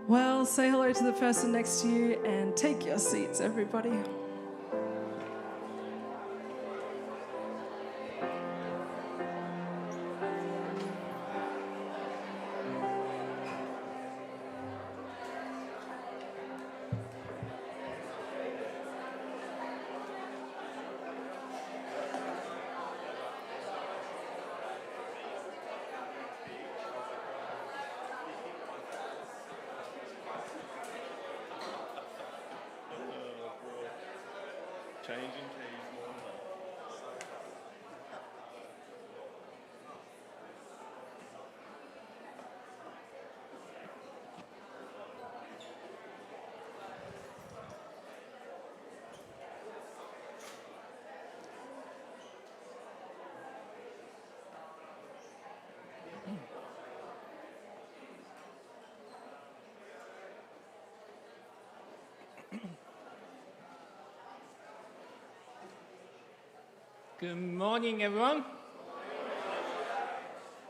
Well, say hello to the person next to you and take your seats, everybody. Changing keys. Good morning, everyone.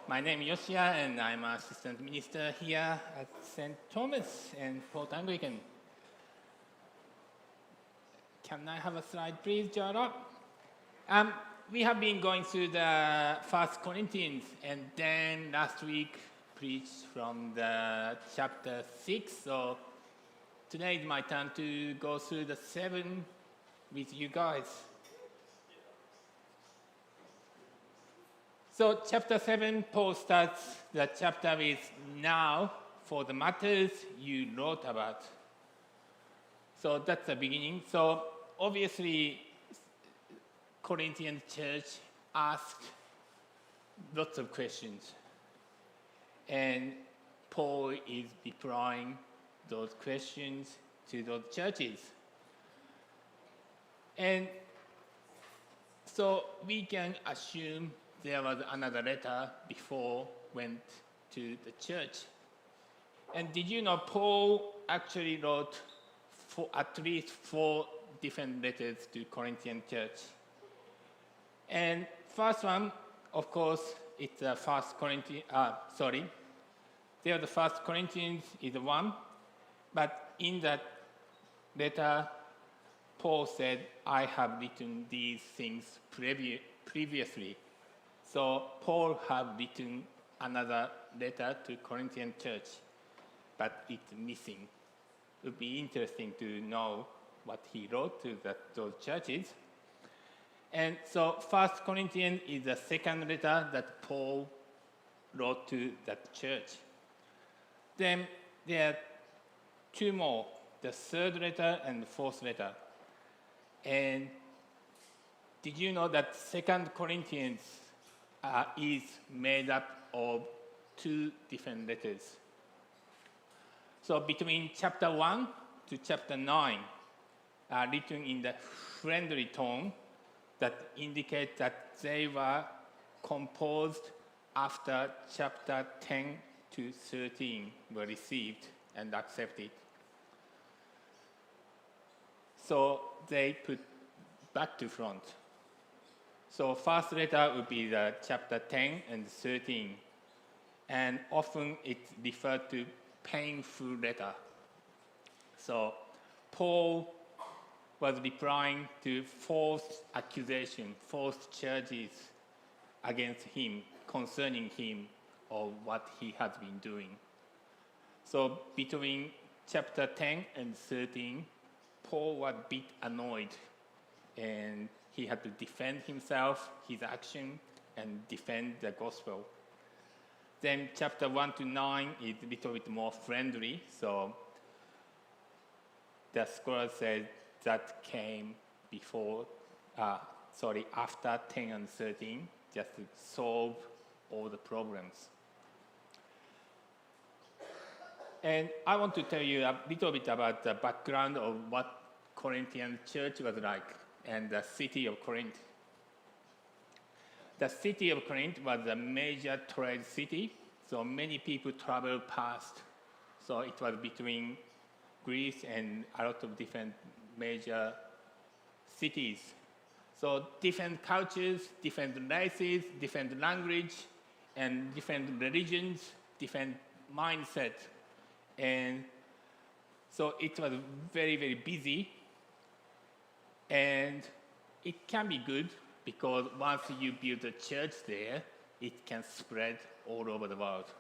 My name is Yoshia, and I'm an assistant minister here at St. Thomas and Port Anglican. Can I have a slide, please, Jara? We have been going through the First Corinthians, and then last week preached from the chapter 6. So today is my turn to go through the 7 with you guys. So chapter 7, Paul starts the chapter with now for the matters you wrote about. So that's the beginning. So obviously, Corinthian church asked lots of questions. And Paul is replying those questions to those churches. And so we can assume there was another letter before went to the church. And did you know Paul actually wrote at least 4 different letters to Corinthian church? And first one, of course, it's the First Corinthians. There the First Corinthians is the one, but in that letter, Paul said, "I have written these things previously." So Paul had written another letter to Corinthian church, but it's missing. It would be interesting to know what he wrote to those churches. And so First Corinthians is the second letter that Paul wrote to that church. Then there are 2 more, the third letter and the fourth letter. And did you know that Second Corinthians is made up of 2 different letters? So between chapter 1 to chapter 9 are written in the friendly tone that indicate that they were composed after chapter 10 to 13 were received and accepted. So they put back to front. So first letter would be the chapter 10 and 13. And often it's referred to painful letter. So Paul was replying to false accusation, false charges against him, concerning him or what he has been doing. So between chapter 10 and 13, Paul was a bit annoyed, and he had to defend himself, his action, and defend the gospel. Then chapter 1 to 9 is a little bit more friendly, so the scholar said that came after 10 and 13, just to solve all the problems. And I want to tell you a little bit about the background of what Corinthian church was like and the city of Corinth. The city of Corinth was a major trade city, so many people traveled past. So it was between Greece and a lot of different major cities. So different cultures, different races, different language, and different religions, different mindset. And So it was very, very busy. And it can be good because once you build a church there, it can spread all over the world.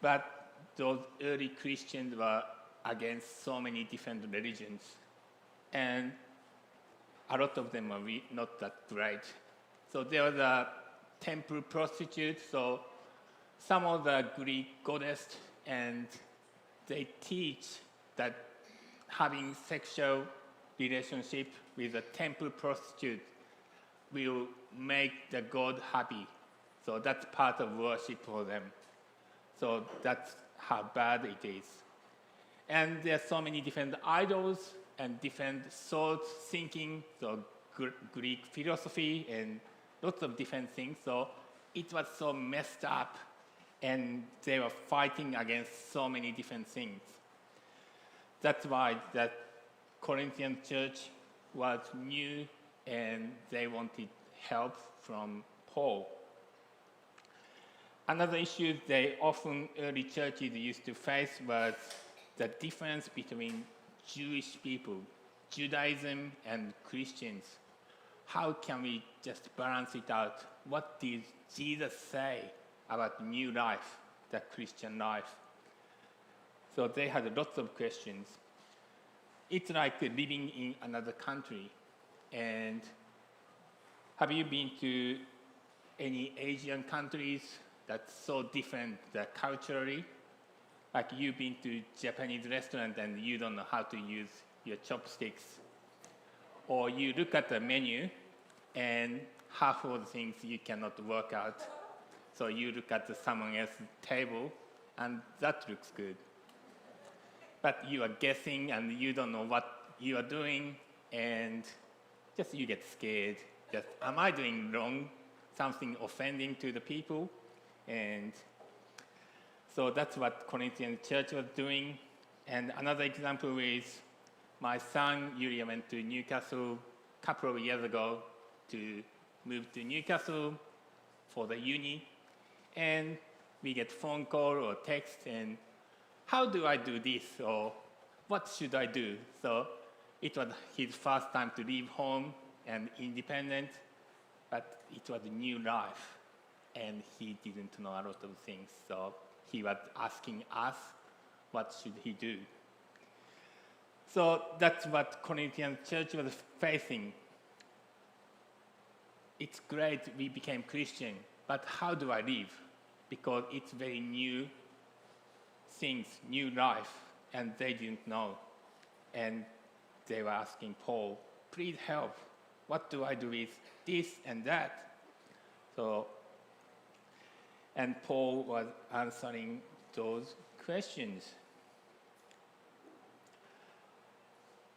But those early Christians were against so many different religions. And a lot of them were not that great. So there was a temple prostitute, so some of the Greek goddesses, and they teach that having sexual relationship with a temple prostitute will make the god happy. So that's part of worship for them. So that's how bad it is. And there are so many different idols and different thoughts, thinking, so Greek philosophy and lots of different things. So it was so messed up, and they were fighting against so many different things. That's why that Corinthian church was new, and they wanted help from Paul. Another issue early churches used to face was the difference between Jewish people, Judaism and Christians. How can we just balance it out? What did Jesus say about new life, the Christian life? So they had lots of questions. It's like living in another country. And have you been to any Asian countries that's so different culturally? Like you've been to Japanese restaurant and you don't know how to use your chopsticks. Or you look at the menu and half of the things you cannot work out. So you look at someone else's table and that looks good. But you are guessing and you don't know what you are doing, and just you get scared. Just, am I doing wrong? Something offending to the people? And so that's what Corinthian church was doing. And another example is my son, Yulia, went to Newcastle a couple of years ago to move to Newcastle for the uni. And we get phone call or text, and how do I do this? Or what should I do? So it was his first time to leave home and independent, but it was a new life. And he didn't know a lot of things. So he was asking us, what should he do? So that's what Corinthian church was facing. It's great we became Christian, but how do I live? Because it's very new things, new life, and they didn't know. And they were asking Paul, please help. What do I do with this and that? So, and Paul was answering those questions.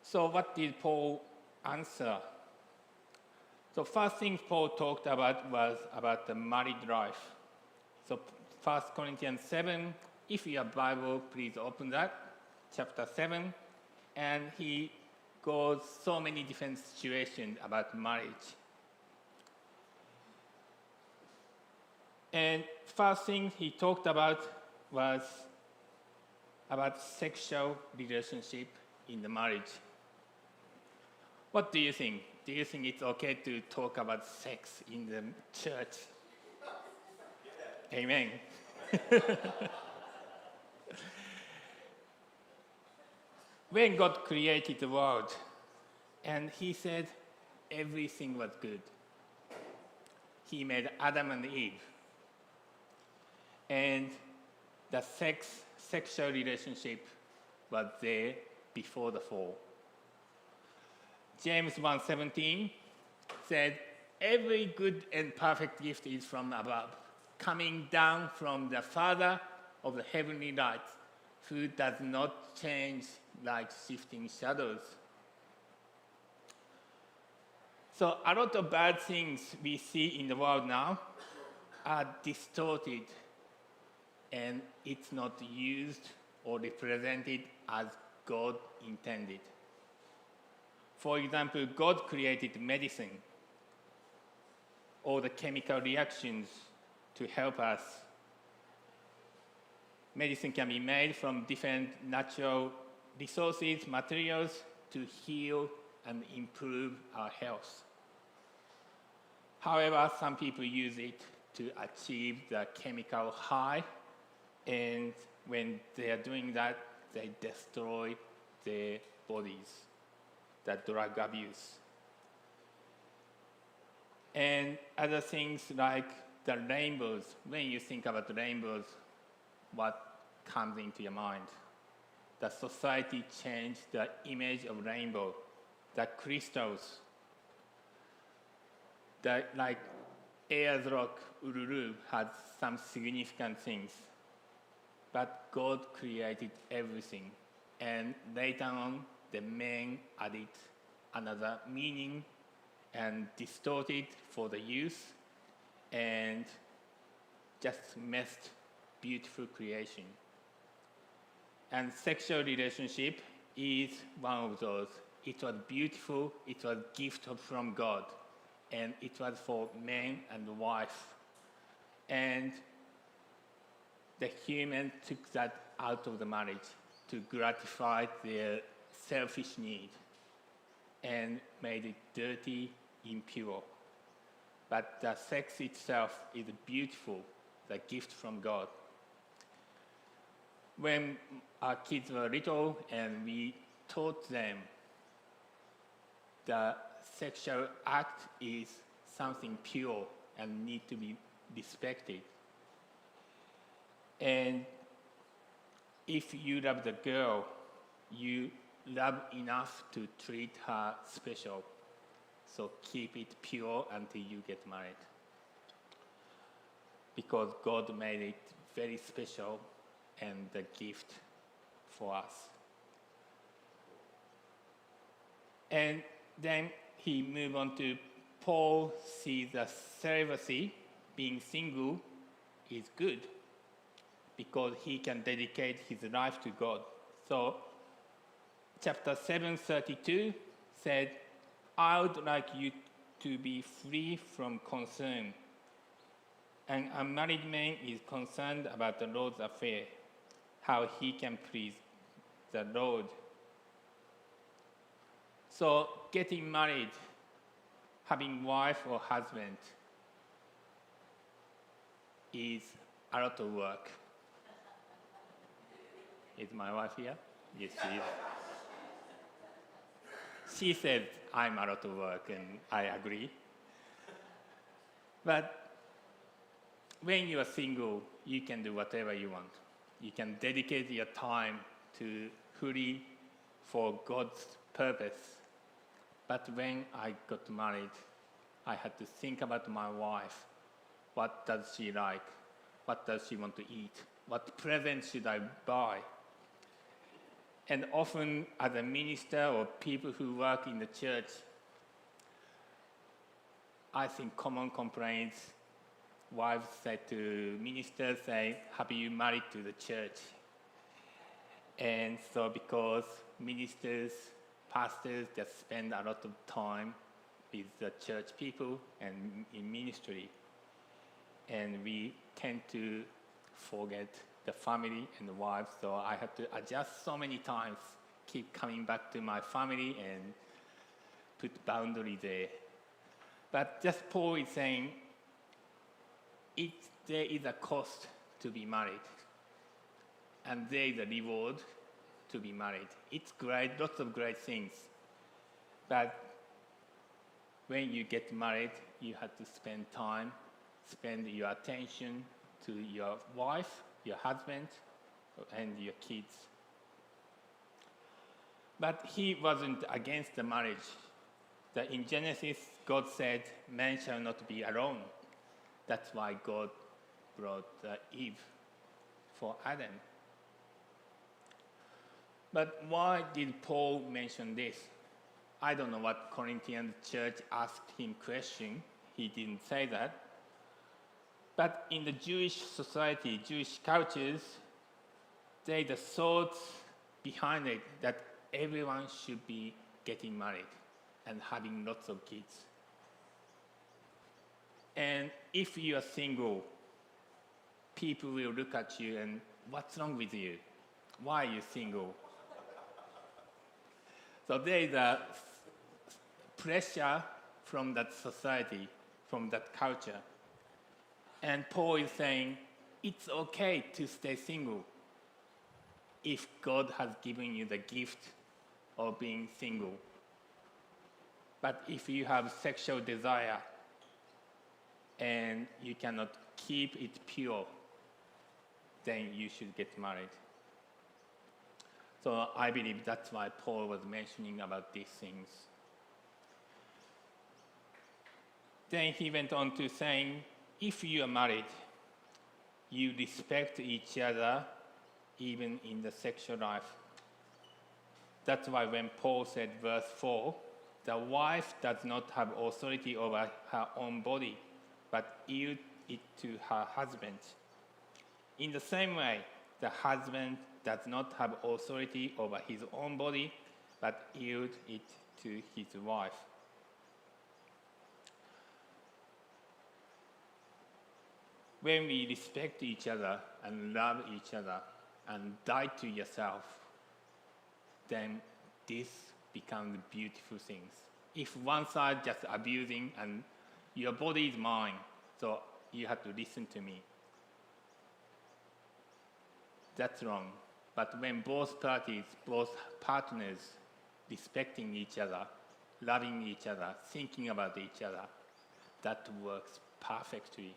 So what did Paul answer? So first thing Paul talked about was about the married life. So 1 Corinthians 7, if you have Bible, please open that, chapter 7. And he goes so many different situations about marriage. And first thing he talked about was about sexual relationship in the marriage. What do you think? Do you think it's okay to talk about sex in the church? Yeah. Amen. When God created the world, and he said everything was good, he made Adam and Eve. And the sexual relationship was there before the fall. James 1:17 said, every good and perfect gift is from above, coming down from the Father of the heavenly lights, who does not change like shifting shadows. So a lot of bad things we see in the world now are distorted, and it's not used or represented as God intended. For example, God created medicine or the chemical reactions to help us. medicine can be made from different natural resources, materials to heal and improve our health. However, some people use it to achieve the chemical high, and when they are doing that, they destroy their bodies, the drug abuse. And other things like the rainbows. When you think about rainbows, what comes into your mind? The society changed the image of rainbow, the crystals, like Ayers Rock, Uluru had some significant things. But God created everything. And later on, the men added another meaning and distorted for the youth and just messed beautiful creation. And sexual relationship is one of those. It was beautiful, it was a gift from God, and it was for man and wife. And the humans took that out of the marriage to gratify their selfish need and made it dirty, impure. But the sex itself is beautiful, the gift from God. When our kids were little and we taught them the sexual act is something pure and need to be respected. And if you love the girl, you love enough to treat her special. So keep it pure until you get married. Because God made it very special and the gift for us. And then he moved on to Paul sees the celibacy, being single, is good because he can dedicate his life to God. So chapter 7:32 said, I would like you to be free from concern. An unmarried man is concerned about the Lord's affair, how he can please the Lord. So getting married, having wife or husband is a lot of work. Is my wife here? Yes, she is. She said, I'm a lot of work, and I agree. But when you are single, you can do whatever you want. You can dedicate your time to fully for God's purpose. But when I got married, I had to think about my wife. What does she like? What does she want to eat? What present should I buy? And often as a minister or people who work in the church, I think common complaints, wives say to ministers, say, have you married to the church? And so because ministers, pastors just spend a lot of time with the church people and in ministry. And we tend to forget the family and the wife, so I had to adjust so many times, keep coming back to my family and put boundary there. But just Paul is saying, there is a cost to be married, and there is a reward to be married. It's great, lots of great things, but when you get married, you have to spend time, spend your attention to your wife, your husband, and your kids. But he wasn't against the marriage. That in Genesis, God said, man shall not be alone. That's why God brought Eve for Adam. But why did Paul mention this? I don't know what Corinthian church asked him question. He didn't say that. But in the Jewish society, Jewish cultures, there is a thought behind it that everyone should be getting married and having lots of kids. And if you are single, people will look at you and what's wrong with you? Why are you single? So there is a pressure from that society, from that culture. And Paul is saying, it's okay to stay single if God has given you the gift of being single. But if you have sexual desire and you cannot keep it pure, then you should get married. So I believe that's why Paul was mentioning about these things. Then he went on to saying, if you are married, you respect each other even in the sexual life. That's why when Paul said, verse 4, the wife does not have authority over her own body, but yield it to her husband. In the same way, the husband does not have authority over his own body, but yield it to his wife. When we respect each other and love each other and die to yourself, then this becomes beautiful things. If one side just abusing and your body is mine, so you have to listen to me, that's wrong. But when both parties, both partners, respecting each other, loving each other, thinking about each other, that works perfectly.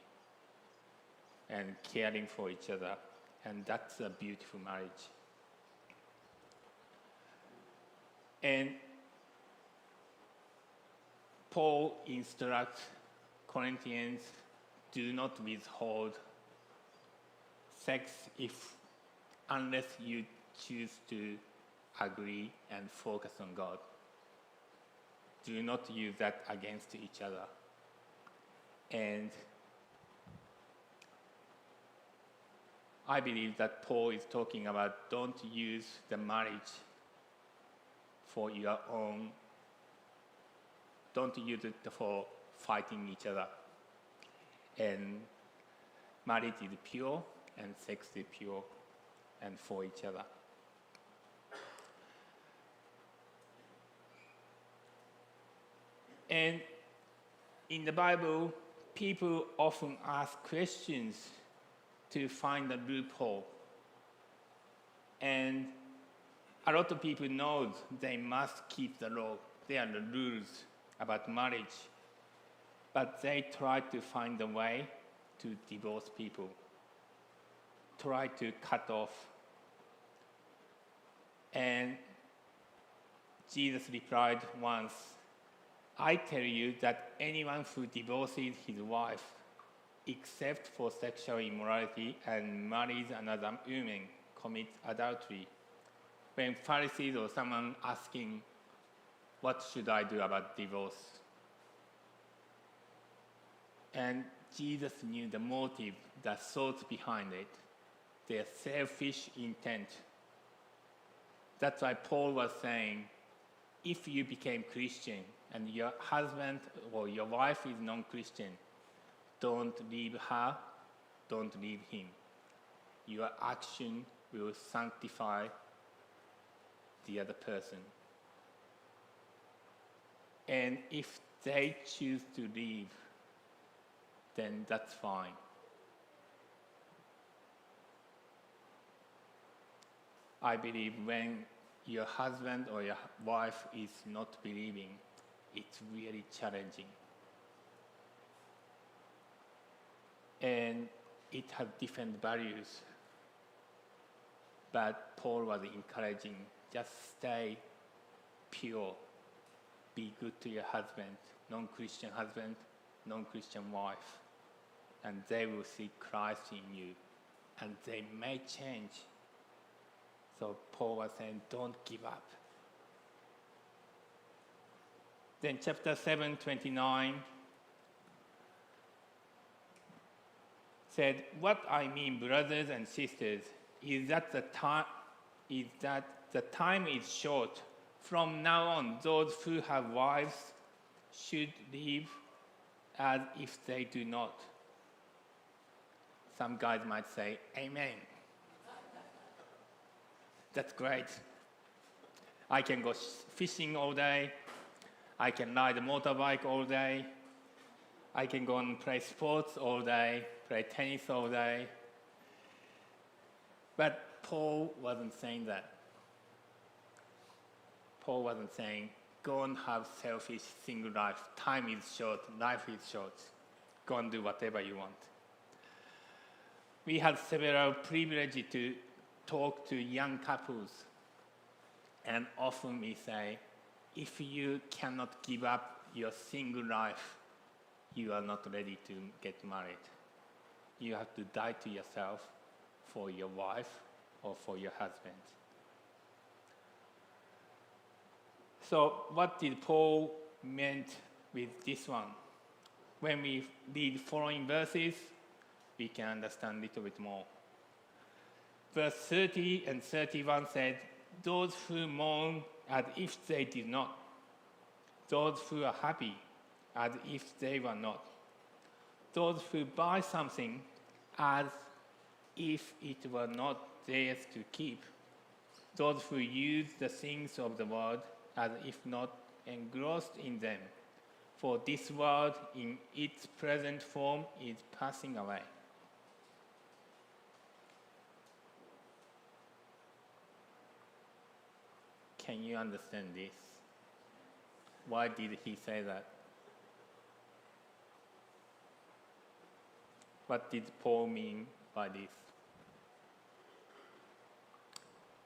And caring for each other. And that's a beautiful marriage. And Paul instructs Corinthians, do not withhold sex unless you choose to agree and focus on God. Do not use that against each other. And I believe that Paul is talking about don't use the marriage for your own, don't use it for fighting each other. And marriage is pure and sex is pure and for each other. And in the Bible, people often ask questions to find a loophole. And a lot of people know they must keep the law. There are the rules about marriage. But they try to find a way to divorce people, try to cut off. And Jesus replied once, I tell you that anyone who divorces his wife except for sexual immorality and marries another woman commits adultery. When Pharisees or someone asking, what should I do about divorce? And Jesus knew the motive, the thoughts behind it, their selfish intent. That's why Paul was saying, if you became Christian and your husband or your wife is non-Christian, don't leave her, don't leave him. Your action will sanctify the other person. And if they choose to leave, then that's fine. I believe when your husband or your wife is not believing, it's really challenging. And it has different values. But Paul was encouraging, just stay pure. Be good to your husband, non-Christian husband, non-Christian wife. And they will see Christ in you. And they may change. So Paul was saying, don't give up. Then chapter 7:29 said, what I mean, brothers and sisters, is that the time is short. From now on, those who have wives should live as if they do not. Some guys might say, Amen. that's great. I can go fishing all day. I can ride a motorbike all day. I can go and play sports all day, play tennis all day. But Paul wasn't saying that. Paul wasn't saying, go and have selfish, single life. Time is short, life is short. Go and do whatever you want. We had several privileges to talk to young couples. And often we say, if you cannot give up your single life, you are not ready to get married. You have to die to yourself for your wife or for your husband. So what did Paul meant with this one? When we read following verses, we can understand a little bit more. Verse 30 and 31 said, those who mourn as if they did not. Those who are happy as if they were not. Those who buy something as if it were not theirs to keep. Those who use the things of the world as if not engrossed in them. For this world in its present form is passing away. Can you understand this? Why did he say that? What did Paul mean by this?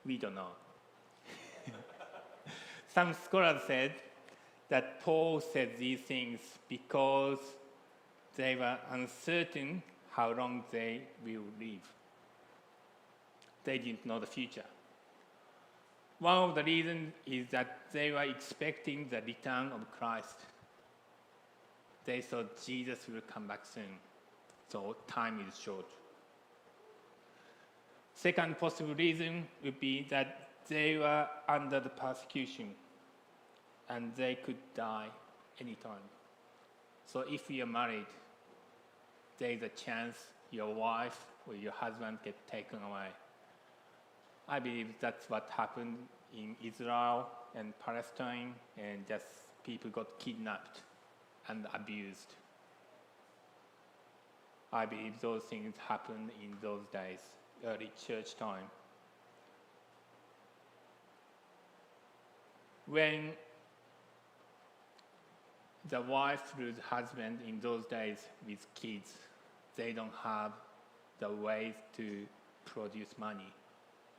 We don't know. Some scholars said that Paul said these things because they were uncertain how long they will live. They didn't know the future. One of the reasons is that they were expecting the return of Christ. They thought Jesus will come back soon, so time is short. Second possible reason would be that they were under the persecution and they could die anytime. So if you are married, there is a chance your wife or your husband gets taken away. I believe that's what happened in Israel and Palestine, and just people got kidnapped and abused. I believe those things happened in those days, early church time. When the wife loses husband in those days with kids, they don't have the ways to produce money.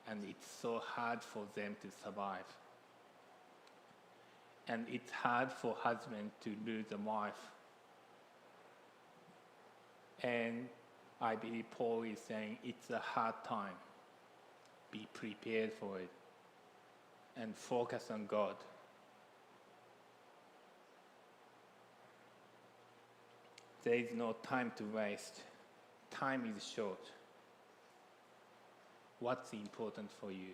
And it's so hard for them to survive. And it's hard for husband to lose a wife. And I believe Paul is saying it's a hard time. Be prepared for it. And focus on God. There is no time to waste. Time is short. What's important for you?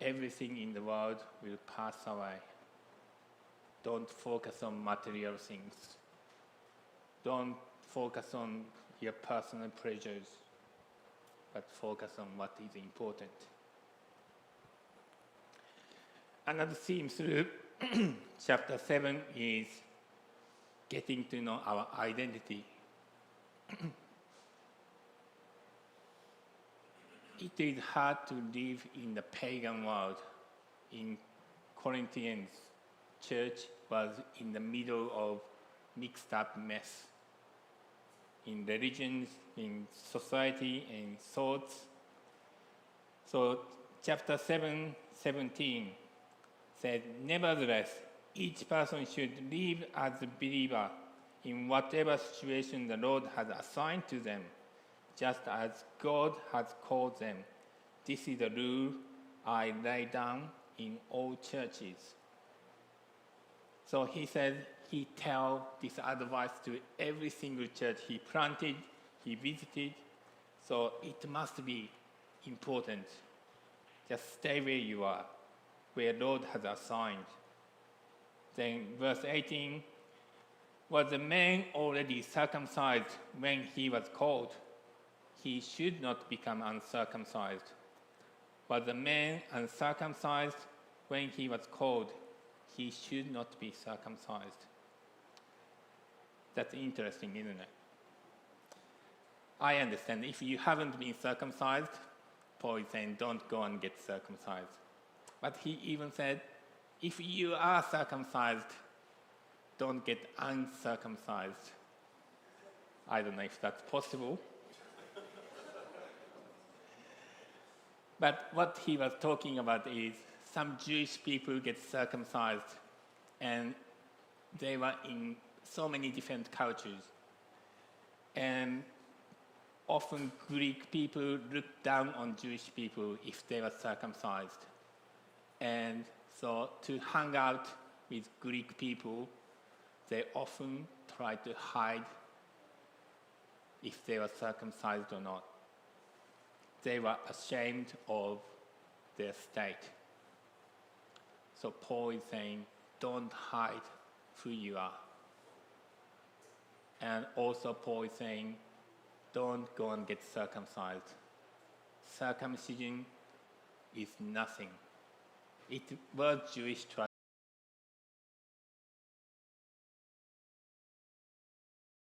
Everything in the world will pass away. Don't focus on material things. Don't focus on your personal pleasures, but focus on what is important. Another theme through chapter 7 is getting to know our identity. It is hard to live in the pagan world. In Corinthians, church was in the middle of mixed up mess. In religions, in society, and thoughts. So chapter 7:17 said, nevertheless, each person should live as a believer in whatever situation the Lord has assigned to them, just as God has called them. This is the rule I lay down in all churches. So he said he tell this advice to every single church he planted, he visited. So it must be important. Just stay where you are, where Lord has assigned. Then verse 18, was the man already circumcised when he was called? he should not become uncircumcised. But the man uncircumcised, when he was called, he should not be circumcised. That's interesting, isn't it? I understand if you haven't been circumcised, Paul is saying don't go and get circumcised. But he even said, if you are circumcised, don't get uncircumcised. I don't know if that's possible. But what he was talking about is some Jewish people get circumcised, and they were in so many different cultures. And often Greek people looked down on Jewish people if they were circumcised. And so to hang out with Greek people, they often tried to hide if they were circumcised or not. They were ashamed of their state. So Paul is saying, don't hide who you are. And also Paul is saying, don't go and get circumcised. Circumcision is nothing. It was Jewish tradition.